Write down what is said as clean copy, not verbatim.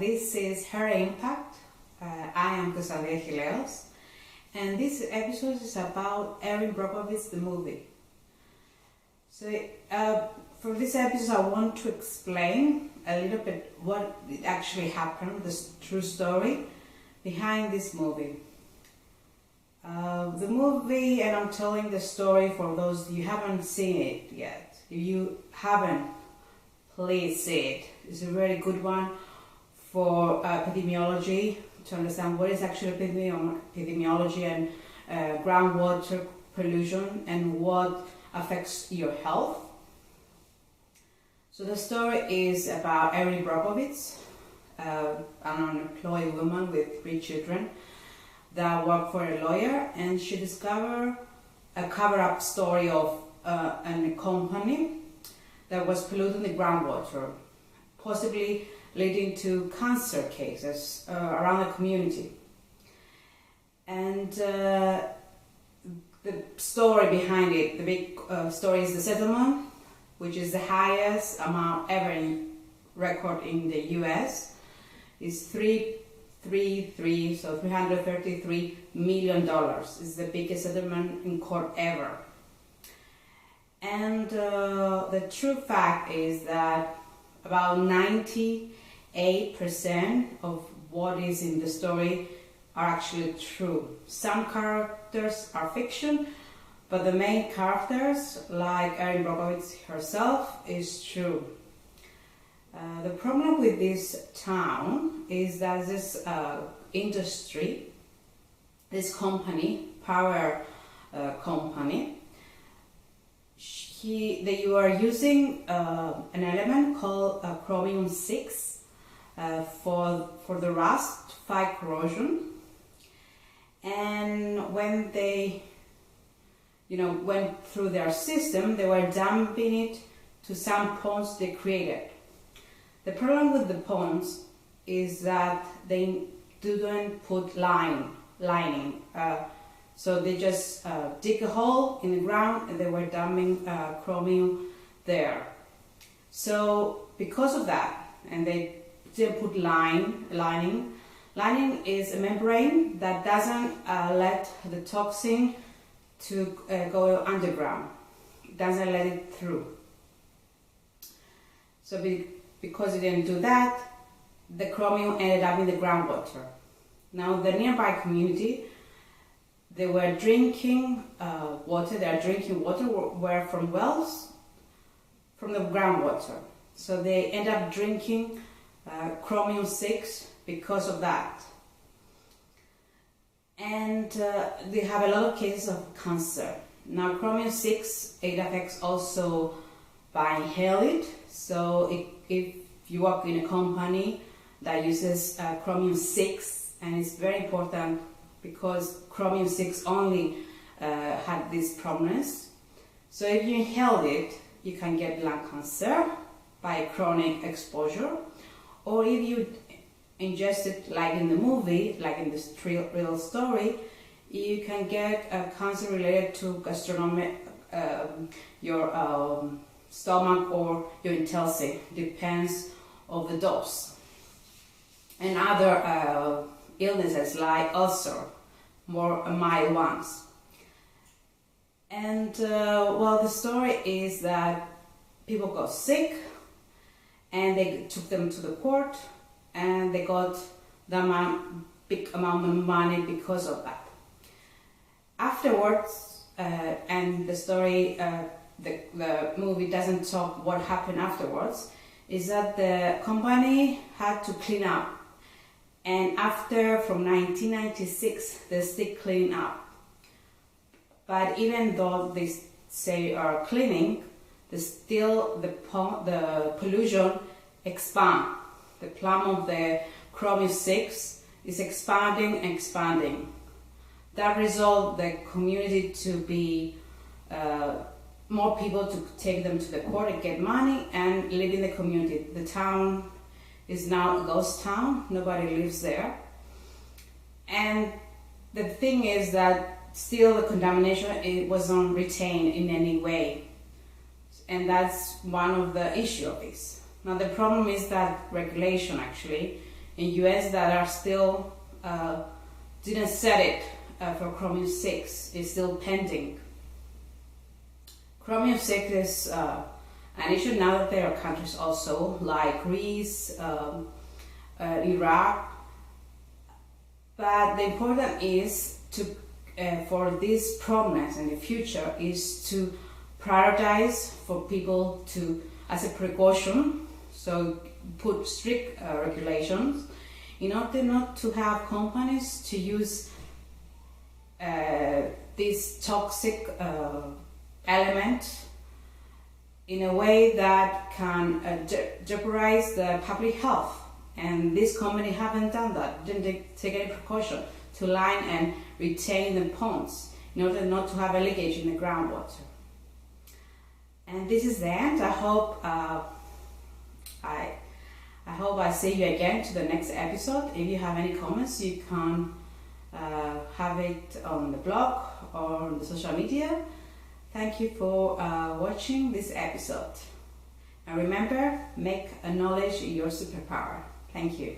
This is Her Impact. I am Cassandra Gileos, and this episode is about Erin Brockovich, the movie. So, for this episode, I want to explain a little bit what actually happened, the true story behind this movie. The movie, and I'm telling the story for those you haven't seen it yet. If you haven't, please see it. It's a very good one for epidemiology, to understand what is actually epidemiology and groundwater pollution and what affects your health. So the story is about Erin Brockovich, an unemployed woman with 3 children that worked for a lawyer, and she discovered a cover-up story of a company that was polluting the groundwater, possibly leading to cancer cases around the community. And the story behind it, the big story is the settlement, which is the highest amount ever in record in the US. It's $333 million. It's the biggest settlement in court ever. And the true fact is that about 98% of what is in the story are actually true. Some characters are fiction, but the main characters, like Erin Brockovich herself, is true. The problem with this town is that this industry, this company, power company, they were using an element called chromium-6 for the rust, fight corrosion. And when they went through their system, they were dumping it to some ponds they created. The problem with the ponds is that they didn't put lining. So they just dig a hole in the ground and they were dumping chromium there. So because of that, and they didn't put lining. Lining is a membrane that doesn't let the toxin to go underground. It doesn't let it through. So because it didn't do that, the chromium ended up in the groundwater. Now the nearby community, they were drinking water. Their drinking water were from wells, from the groundwater. So they end up drinking chromium-6 because of that. And they have a lot of cases of cancer. Now chromium-6, it affects also by inhaling it. So if you work in a company that uses chromium-6, and it's very important because chromium-6 only had this promise. So if you inhale it, you can get lung cancer by chronic exposure, or if you ingest it like in the movie, like in this real story, you can get cancer related to your stomach or your intestine, depends on the dose. And other illnesses like ulcer, more mild ones. And the story is that people got sick and they took them to the court and they got the big amount of money because of that. Afterwards, and the story, the movie doesn't talk what happened afterwards, is that the company had to clean up. And from 1996, they're still cleaning up. But even though they say are cleaning, the pollution expand. The plum of the chromium-6 is expanding and expanding. That result the community to be more people to take them to the court and get money and live in the community. The town is now a ghost town. Nobody lives there. And the thing is that still the contamination, it wasn't retained in any way. And that's one of the issues of this. Now the problem is that regulation actually in US that are still didn't set it for chromium 6. It's still pending. Chromium 6 is an issue now that there are countries also like Greece, Iraq. But the important is to for these problems in the future is to prioritize for people to, as a precaution, so put strict regulations in order not to have companies to use this toxic element in a way that can jeopardize the public health. And this company haven't done that, didn't take any precaution to line and retain the ponds in order not to have a leakage in the groundwater. And this is the end. I hope I see you again to the next episode. If you have any comments, you can have it on the blog or on the social media. Thank you for watching this episode. And remember, make knowledge your superpower. Thank you.